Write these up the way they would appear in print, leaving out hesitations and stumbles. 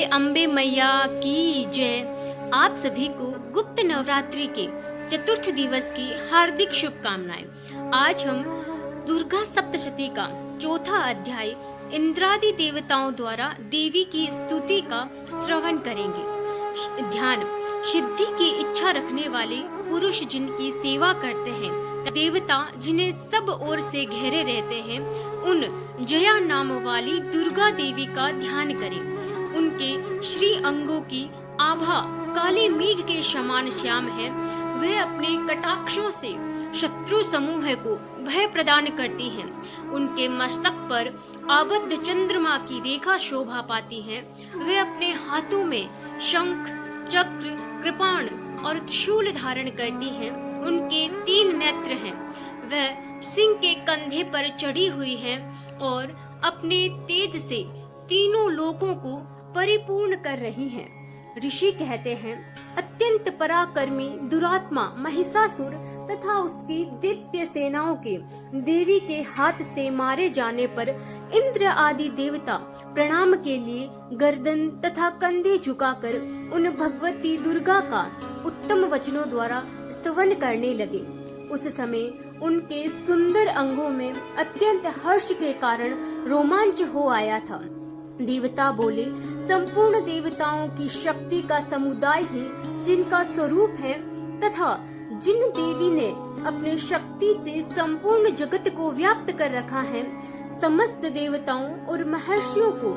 बोलिए अम्बे मैया की जय। आप सभी को गुप्त नवरात्रि के चतुर्थ दिवस की हार्दिक शुभकामनाएं। आज हम दुर्गा सप्तशती का चौथा अध्याय इंद्रादि देवताओं द्वारा देवी की स्तुति का श्रवण करेंगे। ध्यान सिद्धि की इच्छा रखने वाले पुरुष जिनकी सेवा करते हैं, देवता जिन्हें सब ओर से घेरे रहते हैं, उन जया नाम वाली दुर्गा देवी का ध्यान करें। उनके श्री अंगों की आभा काले मेघ के समान श्याम है। वह अपने कटाक्षों से शत्रु समूह को भय प्रदान करती हैं। उनके मस्तक पर आबद्ध चंद्रमा की रेखा शोभा पाती है। वे अपने हाथों में शंख, चक्र, कृपाण और त्रिशूल धारण करती हैं। उनके 3 नेत्र हैं। वह सिंह के कंधे पर चढ़ी हुई हैं और अपने तेज से तीनों लोकों को परिपूर्ण कर रही हैं। ऋषि कहते हैं, अत्यंत पराक्रमी दुरात्मा महिषासुर तथा उसकी दैत्य सेनाओं के देवी के हाथ से मारे जाने पर इंद्र आदि देवता प्रणाम के लिए गर्दन तथा कंधे झुकाकर उन भगवती दुर्गा का उत्तम वचनों द्वारा स्तवन करने लगे। उस समय उनके सुंदर अंगों में अत्यंत हर्ष के कारण रोमांच हो आया था। देवता बोले, संपूर्ण देवताओं की शक्ति का समुदाय ही जिनका स्वरूप है तथा जिन देवी ने अपने शक्ति से संपूर्ण जगत को व्याप्त कर रखा है, समस्त देवताओं और महर्षियों को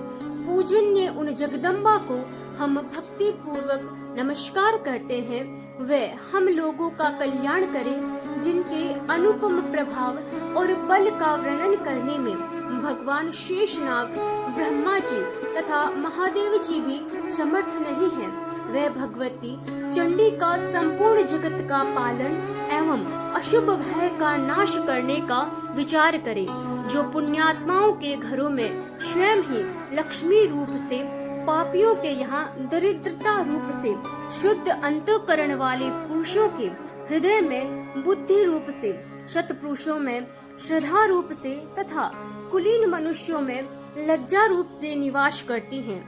पूजनीय उन जगदम्बा को हम भक्ति पूर्वक नमस्कार करते हैं। वे हम लोगों का कल्याण करें, जिनके अनुपम प्रभाव और बल का वर्णन करने में भगवान शेषनाग, ब्रह्मा जी तथा महादेव जी भी समर्थ नहीं हैं। वह भगवती चंडी का संपूर्ण जगत का पालन एवं अशुभ भय का नाश करने का विचार करे, जो पुण्यात्माओं के घरों में स्वयं ही लक्ष्मी रूप से, पापियों के यहाँ दरिद्रता रूप से, शुद्ध अंतःकरण वाले पुरुषों के हृदय में बुद्धि रूप से, शत पुरुषों में श्रद्धा रूप से तथा कुलीन मनुष्यों में लज्जा रूप से निवास करती हैं।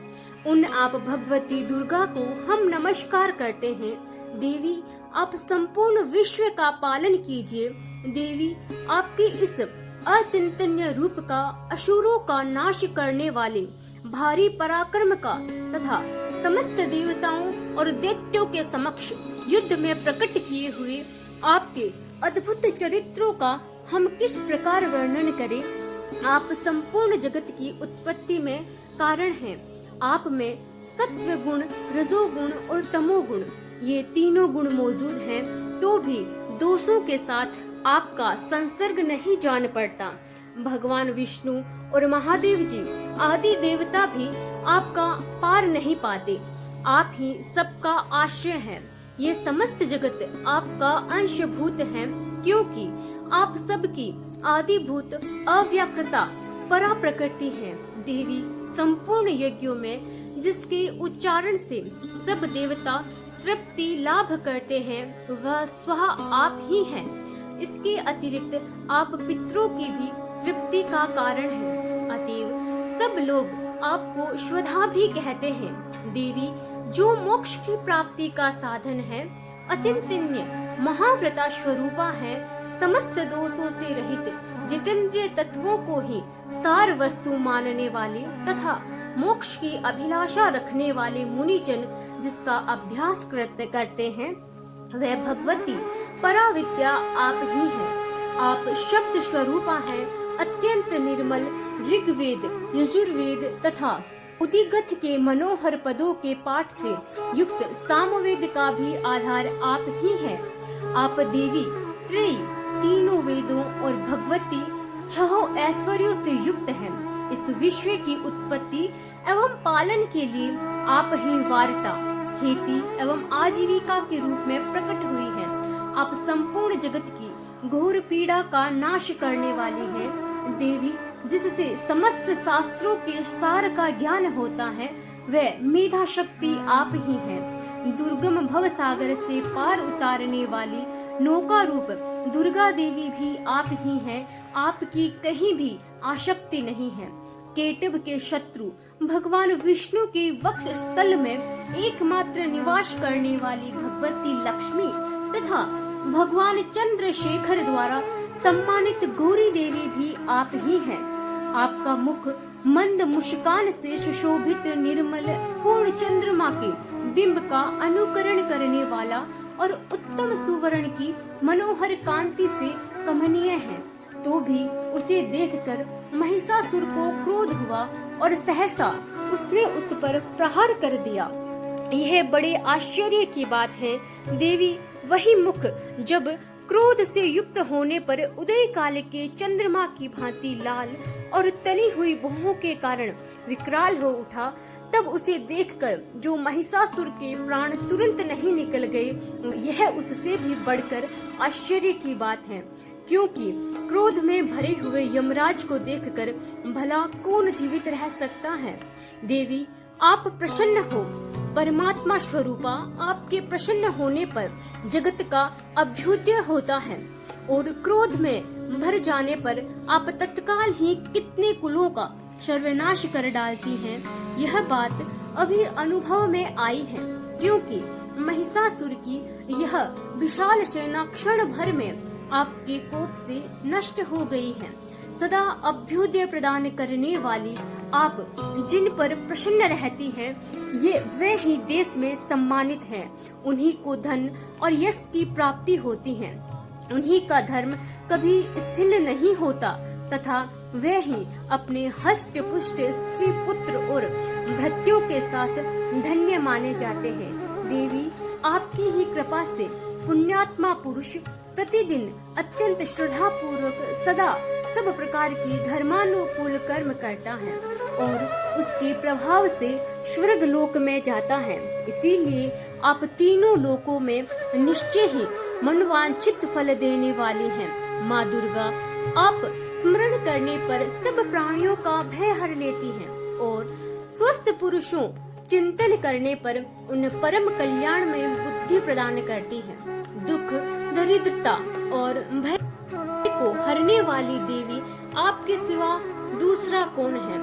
उन आप भगवती दुर्गा को हम नमस्कार करते हैं। देवी, आप संपूर्ण विश्व का पालन कीजिए। देवी, आपके इस अचिंतनीय रूप का असुरों का नाश करने वाले भारी पराक्रम का तथा समस्त देवताओं और दैत्यों के समक्ष युद्ध में प्रकट किए हुए आपके अद्भुत चरित्रों का हम किस प्रकार वर्णन करें। आप संपूर्ण जगत की उत्पत्ति में कारण हैं। आप में सत्व गुण, रजोगुण और तमोगुण, ये तीनों गुण मौजूद हैं, तो भी दोषों के साथ आपका संसर्ग नहीं जान पड़ता। भगवान विष्णु और महादेव जी आदि देवता भी आपका पार नहीं पाते। आप ही सबका आश्रय हैं। ये समस्त जगत आपका अंशभूत है, क्योंकि आप सबकी आदिभूत अव्याकृता परा प्रकृति है। देवी, संपूर्ण यज्ञों में जिसके उच्चारण से सब देवता तृप्ति लाभ करते हैं, वह स्वः आप ही हैं। इसके अतिरिक्त आप पितरों की भी तृप्ति का कारण हैं। अतएव सब लोग आपको श्वधा भी कहते हैं। देवी, जो मोक्ष की प्राप्ति का साधन है, अचिंतनीय महाव्रता स्वरूपा है, समस्त दोषों से रहित जितेंद्रिय तत्वों को ही सार वस्तु मानने वाले तथा मोक्ष की अभिलाषा रखने वाले मुनिजन जिसका अभ्यास करते हैं, वह भगवती पराविद्या आप ही हैं। आप शब्द स्वरूपा हैं। अत्यंत निर्मल ऋग्वेद, यजुर्वेद तथा उदिगथ के मनोहर पदों के पाठ से युक्त सामवेद का भी आधार आप ही हैं। आप देवी त्रयी, तीनों वेदों और भगवती 6 ऐश्वर्यों से युक्त हैं। इस विश्व की उत्पत्ति एवं पालन के लिए आप ही वार्ता, खेती एवं आजीविका के रूप में प्रकट हुई हैं। आप संपूर्ण जगत की घोर पीड़ा का नाश करने वाली हैं। देवी, जिससे समस्त शास्त्रों के सार का ज्ञान होता है, वह मेधा शक्ति आप ही हैं। दुर्गम भव सागर से पार उतारने वाली नौका रूप दुर्गा देवी भी आप ही हैं। आपकी कहीं भी आसक्ति नहीं है। केटव के शत्रु भगवान विष्णु के वक्ष स्थल में एकमात्र निवास करने वाली भगवती लक्ष्मी तथा भगवान चंद्रशेखर द्वारा सम्मानित गौरी देवी भी आप ही हैं। आपका मुख मंद मुस्कान से सुशोभित निर्मल पूर्ण चंद्रमा के बिंब का अनुकरण करने वाला और उत्तम सुवर्ण की मनोहर कांति से कमनीय है। तो भी उसे देखकर महिषासुर को क्रोध हुआ और सहसा उसने उस पर प्रहार कर दिया। यह बड़े आश्चर्य की बात है। देवी वही मुख जब क्रोध से युक्त होने पर उदय काल के चंद्रमा की भांति लाल और तनी हुई भौहों के कारण विकराल हो उठा, तब उसे देखकर जो महिषासुर के प्राण तुरंत नहीं निकल गए, यह उससे भी बढ़कर आश्चर्य की बात है। क्योंकि क्रोध में भरे हुए यमराज को देखकर भला कौन जीवित रह सकता है। देवी आप प्रसन्न हो। परमात्मा स्वरूपा आपके प्रसन्न होने पर जगत का अभ्युदय होता है और क्रोध में भर जाने पर आप तत्काल ही कितने कुलों का सर्वनाश कर डालती हैं। यह बात अभी अनुभव में आई है, क्योंकि महिषासुर की यह विशाल सेना क्षण भर में आपके कोप से नष्ट हो गई है। सदा अभ्युदय प्रदान करने वाली आप जिन पर प्रसन्न रहती हैं, ये वे ही देश में सम्मानित हैं। उन्हीं को धन और यश की प्राप्ति होती है। उन्हीं का धर्म कभी स्थिर नहीं होता तथा वे ही अपने हष्ट पुष्ट स्त्री पुत्र और भृत्यों के साथ धन्य माने जाते हैं। देवी आपकी ही कृपा से पुण्यात्मा पुरुष प्रतिदिन अत्यंत श्रद्धा पूर्वक सदा सब प्रकार की धर्मानुकूल कर्म करता है और उसके प्रभाव से स्वर्ग लोक में जाता है। इसीलिए आप तीनों लोकों में निश्चय ही मनवांछित फल देने वाली हैं। माँ दुर्गा आप स्मरण करने पर सब प्राणियों का भय हर लेती हैं और स्वस्थ पुरुषों चिंतन करने पर उन परम कल्याण में बुद्धि प्रदान करती हैं। दुख दरिद्रता और भय को हरने वाली देवी आपके सिवा दूसरा कौन है,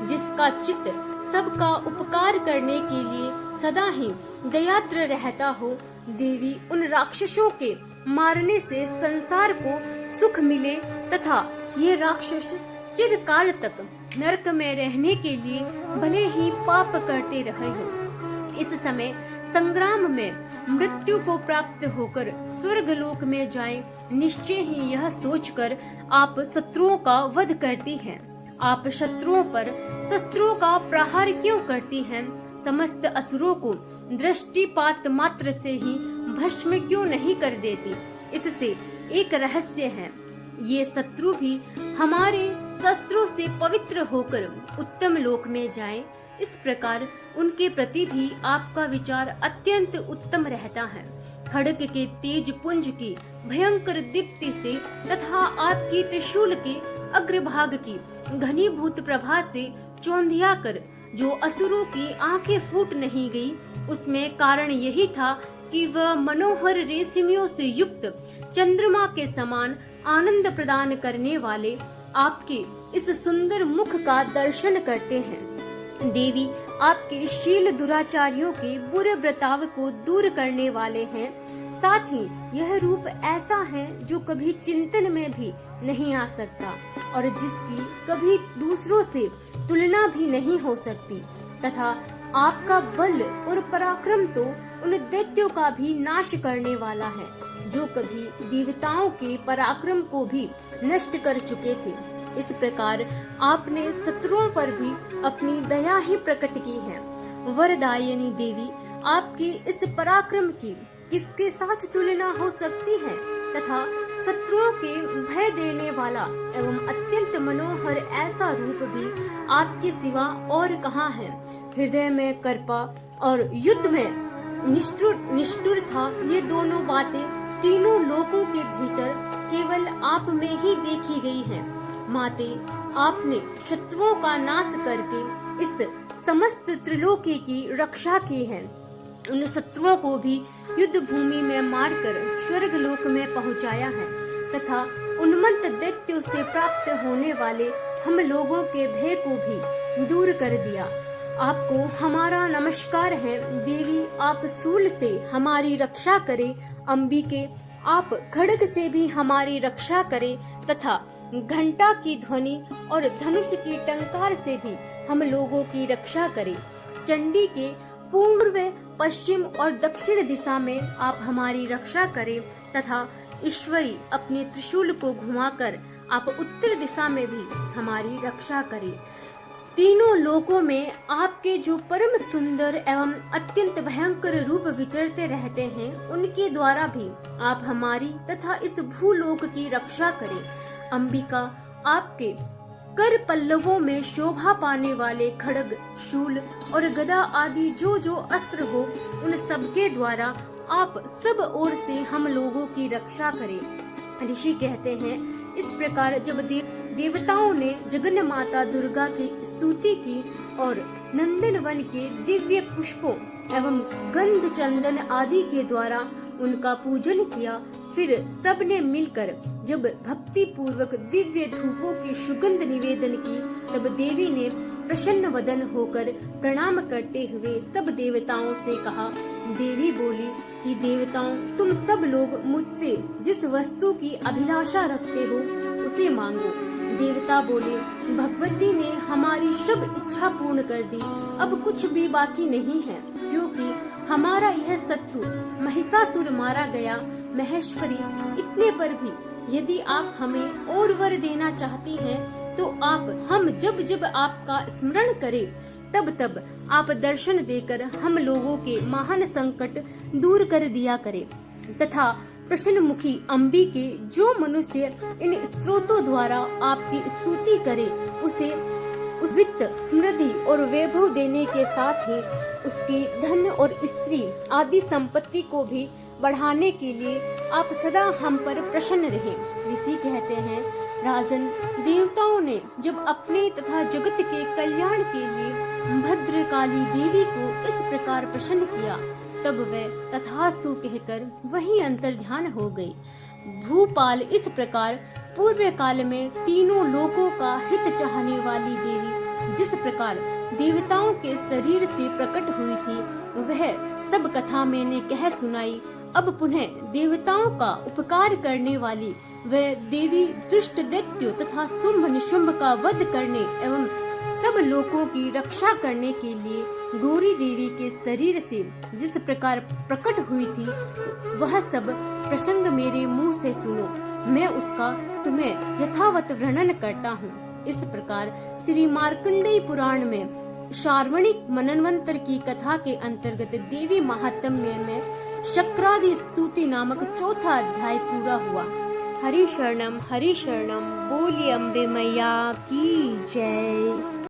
जिसका चित्त सबका उपकार करने के लिए सदा ही दयाद्र रहता हो। देवी उन राक्षसों के मारने से संसार को सुख मिले तथा ये राक्षस चिरकाल तक नरक में रहने के लिए भले ही पाप करते रहे हो। इस समय संग्राम में मृत्यु को प्राप्त होकर स्वर्ग लोक में जाएं, निश्चय ही यह सोचकर आप शत्रुओं का वध करती हैं। आप शत्रुओं पर शस्त्रों का प्रहार क्यों करती हैं? समस्त असुरों को दृष्टिपात मात्र से ही भस्म क्यों नहीं कर देती? इससे एक रहस्य है। ये शत्रु भी हमारे शस्त्रों से पवित्र होकर उत्तम लोक में जाएं। इस प्रकार उनके प्रति भी आपका विचार अत्यंत उत्तम रहता है। खड्ग के तेज पुंज की भयंकर दीप्ति से तथा आपकी त्रिशूल के अग्रभाग की घनीभूत प्रभा से चौंधिया कर जो असुरों की आंखें फूट नहीं गई, उसमें कारण यही था कि वह मनोहर रेशमियों से युक्त चंद्रमा के समान आनंद प्रदान करने वाले आपके इस सुंदर मुख का दर्शन करते हैं। देवी आपके शील दुराचारियों के बुरे बर्ताव को दूर करने वाले हैं। साथ ही यह रूप ऐसा है जो कभी चिंतन में भी नहीं आ सकता और जिसकी कभी दूसरों से तुलना भी नहीं हो सकती तथा आपका बल और पराक्रम तो उन दैत्यों का भी नाश करने वाला है जो कभी देवताओं के पराक्रम को भी नष्ट कर चुके थे। इस प्रकार आपने शत्रुओं पर भी अपनी दया ही प्रकट की है। वरदायिनी देवी आपकी इस पराक्रम की किसके साथ तुलना हो सकती है तथा शत्रुओं के भय देने वाला एवं अत्यंत मनोहर ऐसा रूप भी आपके सिवा और कहाँ है। हृदय में कृपा और युद्ध में निष्ठुर था, ये दोनों बातें तीनों लोकों के भीतर केवल आप में ही देखी गई हैं। माते, आपने शत्रुओं का नाश करके इस समस्त त्रिलोकी की रक्षा की है। उन शत्रुओं को भी युद्ध भूमि में मारकर स्वर्ग लोक में पहुंचाया है तथा उन्मत्त दैत्यों से प्राप्त होने वाले हम लोगों के भय को भी दूर कर दिया। आपको हमारा नमस्कार है देवी, आप शूल से हमारी रक्षा करें। अंबिके, आप खड्ग से भी हमारी रक्षा करें तथा घंटा की ध्वनि और धनुष की टंकार से भी हम लोगों की रक्षा करें। चंडी के पूर्व, पश्चिम और दक्षिण दिशा में आप हमारी रक्षा करें तथा ईश्वरी अपने त्रिशूल को घुमाकर आप उत्तर दिशा में भी हमारी रक्षा करें। तीनों लोकों में आपके जो परम सुंदर एवं अत्यंत भयंकर रूप विचरते रहते हैं, उनके द्वारा भी आप हमारी तथा इस भूलोक की रक्षा करें। अंबिका, आपके कर पल्लवों में शोभा पाने वाले खड्ग, शूल और गदा आदि जो जो अस्त्र हो, उन सबके द्वारा आप सब ओर से हम लोगों की रक्षा करें। ऋषि कहते हैं, इस प्रकार जब देवताओं ने जगन माता दुर्गा की स्तुति की और नंदन वन के दिव्य पुष्पों एवं गंध चंदन आदि के द्वारा उनका पूजन किया, फिर सब ने मिलकर जब भक्ति पूर्वक दिव्य धूपों की सुगंध निवेदन की, तब देवी ने प्रसन्न वदन होकर प्रणाम करते हुए सब देवताओं से कहा। देवी बोली कि देवताओं, तुम सब लोग मुझसे जिस वस्तु की अभिलाषा रखते हो उसे मांगो। देवता बोले, भगवती ने हमारी सब इच्छा पूर्ण कर दी, अब कुछ भी बाकी नहीं है, क्योंकि हमारा यह शत्रु महिषासुर मारा गया। महेश्वरी, इतने पर भी यदि आप हमें और वर देना चाहती हैं, तो हम जब जब आपका स्मरण करें, तब तब आप दर्शन देकर हम लोगों के महान संकट दूर कर दिया करें तथा प्रसन्न मुखी अंबिके, जो मनुष्य इन स्तोत्रों द्वारा आपकी स्तुति करे, उसे उस वित्त, समृद्धि और वैभव देने के साथ ही उसकी धन और स्त्री आदि संपत्ति को भी बढ़ाने के लिए आप सदा हम पर प्रसन्न रहें। ऋषि कहते हैं, राजन, देवताओं ने जब अपने तथा जगत के कल्याण के लिए भद्रकाली देवी को इस प्रकार प्रसन्न किया, तब वह तथास्तु कहकर वहीं अंतर्ध्यान हो गई। भूपाल, इस प्रकार पूर्व काल में तीनों लोकों का हित चाहने वाली देवी जिस प्रकार देवताओं के शरीर से प्रकट हुई थी, वह सब कथा मैंने कह सुनाई। अब पुनः देवताओं का उपकार करने वाली वह देवी दुष्ट दैत्यों तथा शुंभ निशुंभ का वध करने एवं सब लोगों की रक्षा करने के लिए गौरी देवी के शरीर से जिस प्रकार प्रकट हुई थी, वह सब प्रसंग मेरे मुंह से सुनो, मैं उसका तुम्हें यथावत वर्णन करता हूँ। इस प्रकार श्री मार्कंडेय पुराण में शार्वणिक मनन्वंतर की कथा के अंतर्गत देवी महात्म्य में शक्रादि स्तुति नामक चौथा अध्याय पूरा हुआ। हरि शरणम बोलिए अम्बे मैया की जय।